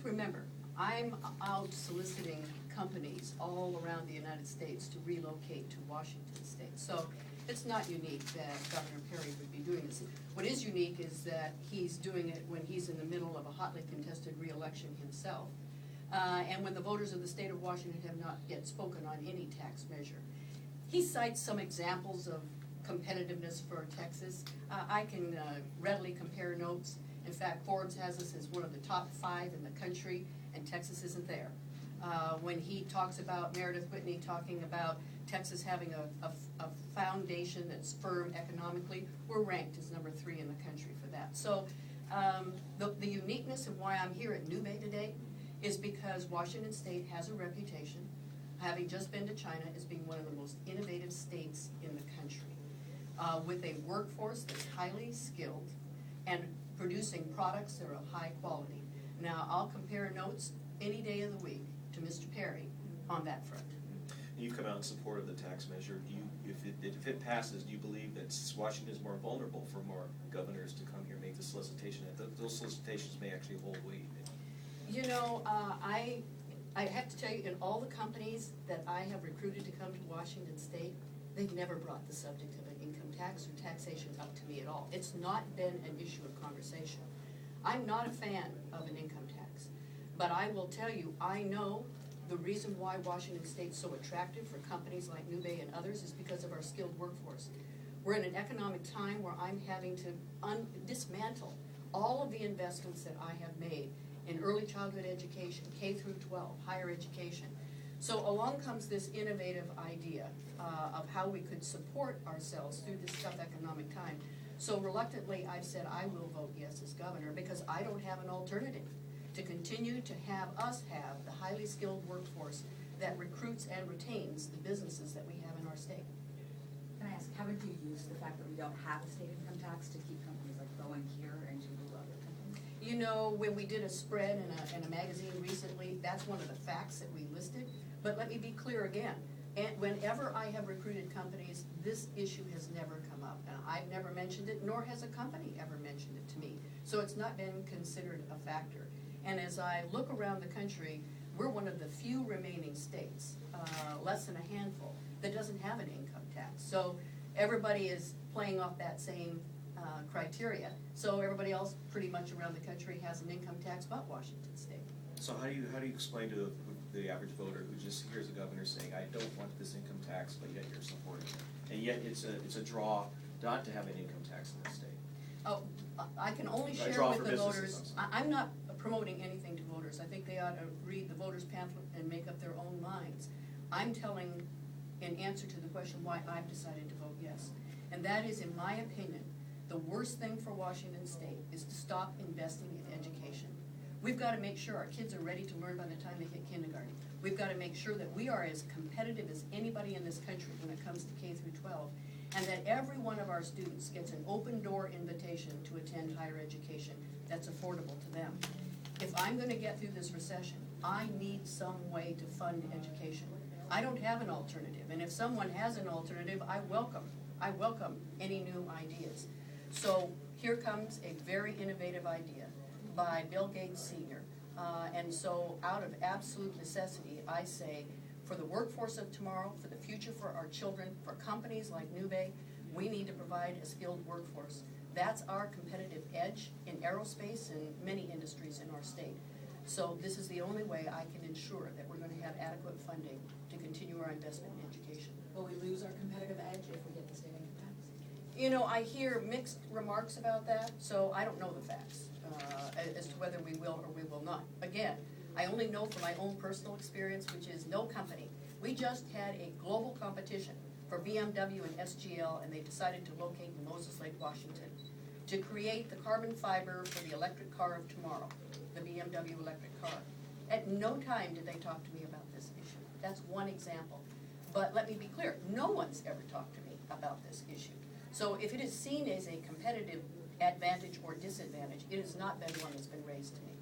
remember, I'm out soliciting companies all around the United States to relocate to Washington State. So it's not unique that Governor Perry would be doing this. What is unique is that he's doing it when he's in the middle of a hotly contested re-election himself, and when the voters of the state of Washington have not yet spoken on any tax measure. He cites some examples of competitiveness for Texas. I can readily compare notes. In fact, Forbes has us as one of the top 5 in the country, and Texas isn't there. When he talks about Meredith Whitney talking about Texas having a foundation that's firm economically, we're ranked as number 3 in the country for that. So the uniqueness of why I'm here at New Bay today is because Washington State has a reputation, having just been to China, as being one of the most innovative states in the country, with a workforce that's highly skilled and producing products that are of high quality. Now, I'll compare notes any day of the week to Mr. Perry on that front. You've come out in support of the tax measure. If it passes, do you believe that Washington is more vulnerable for more governors to come here and make the solicitation? That those solicitations may actually hold weight. You know, I have to tell you, in all the companies that I have recruited to come to Washington State, they've never brought the subject of an income tax or taxation up to me at all. It's not been an issue of conversation. I'm not a fan of an income tax, but I will tell you, I know the reason why Washington State's so attractive for companies like New Bay and others is because of our skilled workforce. We're in an economic time where I'm having to dismantle all of the investments that I have made in early childhood education, K through 12, higher education. So along comes this innovative idea of how we could support ourselves through this tough economic time. So reluctantly, I've said I will vote yes as governor because I don't have an alternative to continue to have us have the highly skilled workforce that recruits and retains the businesses that we have in our state. Can I ask, how would you use the fact that we don't have a state income tax to keep companies like going here and to move other companies? You know, when we did a spread in a magazine recently, that's one of the facts that we listed. But let me be clear again. And whenever I have recruited companies, this issue has never come up. And I've never mentioned it, nor has a company ever mentioned it to me. So it's not been considered a factor. And as I look around the country, we're one of the few remaining states, less than a handful, that doesn't have an income tax. So everybody is playing off that same criteria. So everybody else pretty much around the country has an income tax but Washington State. So how do you explain to the average voter who just hears the governor saying, I don't want this income tax, but yet you're supporting it? And yet it's a draw not to have an income tax in this state. Oh, I can only share with the voters. I'm not promoting anything to voters. I think they ought to read the voters' pamphlet and make up their own minds. I'm telling, in answer to the question why I've decided to vote yes. And that is, in my opinion, the worst thing for Washington State is to stop investing in education. We've got to make sure our kids are ready to learn by the time they hit kindergarten. We've got to make sure that we are as competitive as anybody in this country when it comes to K through 12, and that every one of our students gets an open door invitation to attend higher education that's affordable to them. If I'm going to get through this recession, I need some way to fund education. I don't have an alternative, and if someone has an alternative, I welcome any new ideas. So here comes a very innovative idea by Bill Gates Sr. And so out of absolute necessity, I say, for the workforce of tomorrow, for the future for our children, for companies like New Bay, we need to provide a skilled workforce. That's our competitive edge in aerospace and many industries in our state. So this is the only way I can ensure that we're going to have adequate funding to continue our investment in education. Will we lose our competitive edge if we get the state income tax? You know, I hear mixed remarks about that, so I don't know the facts as to whether we will or we will not. Again, I only know from my own personal experience, which is no company. We just had a global competition for BMW and SGL, and they decided to locate in Moses Lake, Washington, to create the carbon fiber for the electric car of tomorrow, the BMW electric car. At no time did they talk to me about this issue. That's one example. But let me be clear, no one's ever talked to me about this issue. So if it is seen as a competitive advantage or disadvantage, it has not been one that's been raised to me.